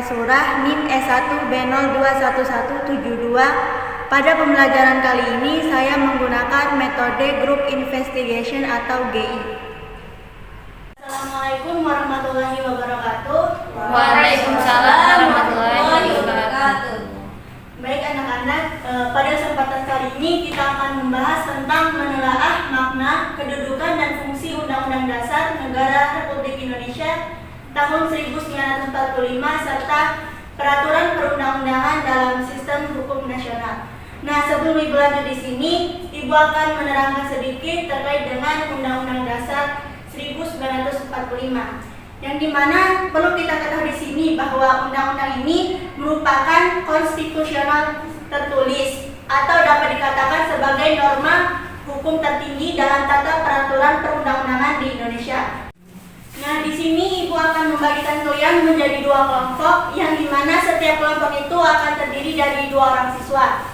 Surah NIM S1 B021172. Pada pembelajaran kali ini saya menggunakan metode Group Investigation atau GI. Assalamualaikum warahmatullahi wabarakatuh. Waalaikumsalam warahmatullahi wabarakatuh. Baik anak-anak, pada kesempatan kali ini kita akan membahas tentang menelaah makna, kedudukan dan fungsi Undang-Undang Dasar Negara Republik Indonesia tahun 1945 serta peraturan perundang-undangan dalam sistem hukum nasional. Nah, sebelum Ibu lanjut di sini, Ibu akan menerangkan sedikit terkait dengan Undang-Undang Dasar 1945. Yang dimana perlu kita ketahui di sini bahwa undang-undang ini merupakan konstitusional tertulis atau dapat dikatakan sebagai norma hukum tertinggi dalam tata peraturan perundang-undangan di Indonesia. Nah, di sini Ibu akan membagikan kalian menjadi dua kelompok, yang dimana setiap kelompok itu akan terdiri dari 2 orang siswa.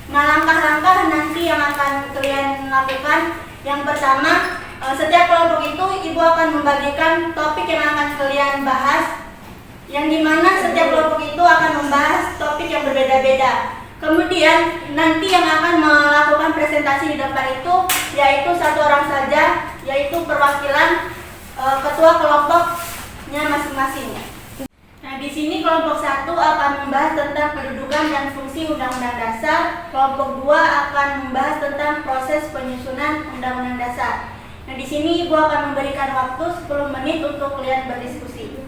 Nah, langkah-langkah nanti yang akan kalian lakukan, yang pertama, setiap kelompok itu Ibu akan membagikan topik yang akan kalian bahas, yang dimana setiap kelompok itu akan membahas topik yang berbeda-beda. Kemudian nanti yang akan melakukan presentasi di depan itu yaitu 1 orang saja, yaitu perwakilan ketua kelompoknya masing-masing. Nah, di sini kelompok 1 akan membahas tentang kedudukan dan fungsi Undang-Undang Dasar, kelompok 2 akan membahas tentang proses penyusunan Undang-Undang Dasar. Nah, di sini Ibu akan memberikan waktu 10 menit untuk kalian berdiskusi.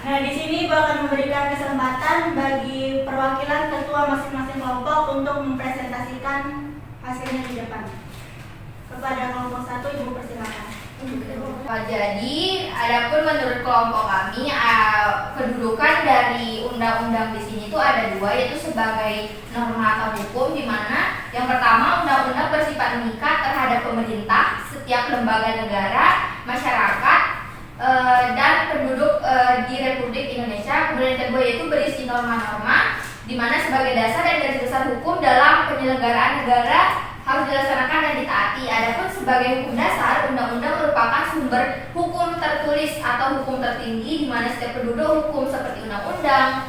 Nah, di sini Ibu akan memberikan kesempatan bagi perwakilan ketua masing-masing kelompok untuk mempresentasikan hasilnya di depan. Kepada kelompok 1, Ibu persilakan. Jadi, adapun menurut kelompok kami, kedudukan dari undang-undang di sini itu ada 2, yaitu sebagai norma atau hukum, di mana yang pertama undang-undang bersifat mengikat terhadap pemerintah, setiap lembaga negara, masyarakat, dan penduduk di Republik Indonesia. Kemudian yang kedua yaitu berisi norma-norma, di mana sebagai dasar dan garis besar hukum dalam penyelenggaraan negara harus dilaksanakan dan ditaati. Adapun sebagai hukum dasar, undang-undang merupakan sumber hukum tertulis atau hukum tertinggi, di mana setiap penduduk hukum seperti undang-undang,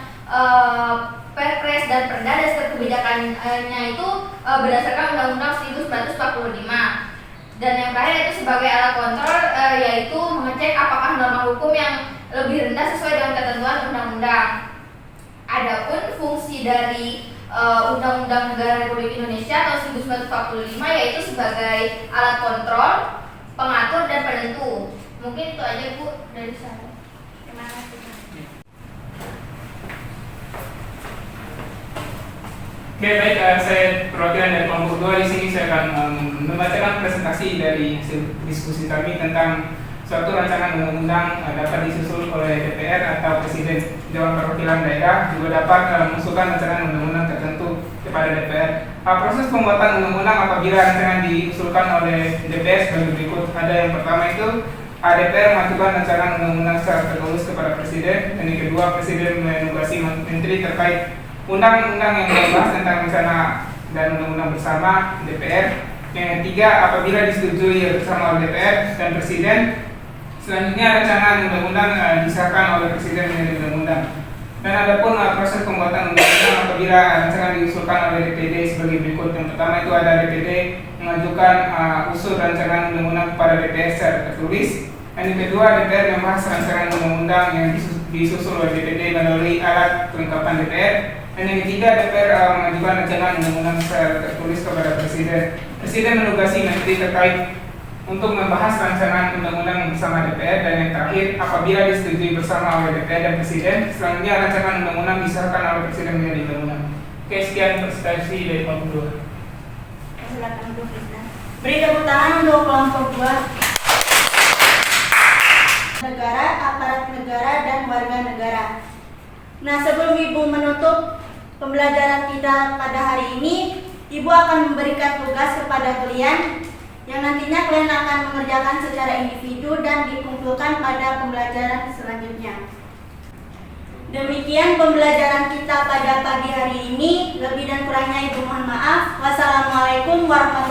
perpres dan perda dan setiap kebijakannya itu berdasarkan Undang-Undang 1945. Dan yang terakhir itu sebagai alat kontrol, yaitu mengecek apakah norma hukum yang lebih rendah sesuai dengan ketentuan undang-undang. Adapun fungsi dari Undang-Undang Negara Republik Indonesia tahun 1945 yaitu sebagai alat kontrol, pengatur dan penentu. Mungkin itu aja Bu dari saya. Terima kasih. Oke, baik, saya perwakilan dari kelompok 2. Di sini saya akan membacakan presentasi dari hasil diskusi kami tentang suatu rancangan undang-undang dapat disusul oleh DPR atau Presiden. Dewan Perwakilan Daerah juga dapat mengusulkan rancangan undang-undang tertentu kepada DPR. Proses pembuatan undang-undang apabila rancangan diusulkan oleh DPR sebagai berikut. Ada yang pertama itu DPR mengajukan rancangan undang-undang secara tertulis kepada Presiden, dan yang kedua Presiden menugasi menteri terkait undang-undang yang membahas tentang rencana dan undang-undang bersama DPR. Yang ketiga, apabila disetujui bersama oleh DPR dan Presiden, selanjutnya rancangan undang-undang disahkan oleh Presiden menjadi undang-undang. Dan adapun proses pembuatan undang-undang apabila rancangan diusulkan oleh DPD sebagai berikut. Yang pertama itu ada DPD mengajukan usul rancangan undang-undang kepada DPR secara tertulis. Dan yang kedua, DPR membahas rancangan undang-undang yang disusul oleh DPD melalui alat kelengkapan DPR. Dan yang ketiga, DPR mengajukan rancangan undang-undang secara tertulis kepada Presiden. Presiden menugasi menteri terkait untuk membahas rancangan undang-undang bersama DPR. Dan yang terakhir, apabila disetujui bersama oleh DPR dan Presiden, selanjutnya rancangan undang-undang disahkan oleh Presiden menjadi undang-undang. Oke, sekian presentasi dari kelompok 2. Silakan Bu Krisna. Beri tepuk tangan untuk kelompok 2. Negara, aparat negara, dan warga negara. Nah, sebelum Ibu menutup pembelajaran kita pada hari ini, Ibu akan memberikan tugas kepada kalian yang nantinya kalian akan mengerjakan secara individu dan dikumpulkan pada pembelajaran selanjutnya. Demikian pembelajaran kita pada pagi hari ini. Lebih dan kurangnya Ibu mohon maaf. Wassalamualaikum warahmatullahi wabarakatuh.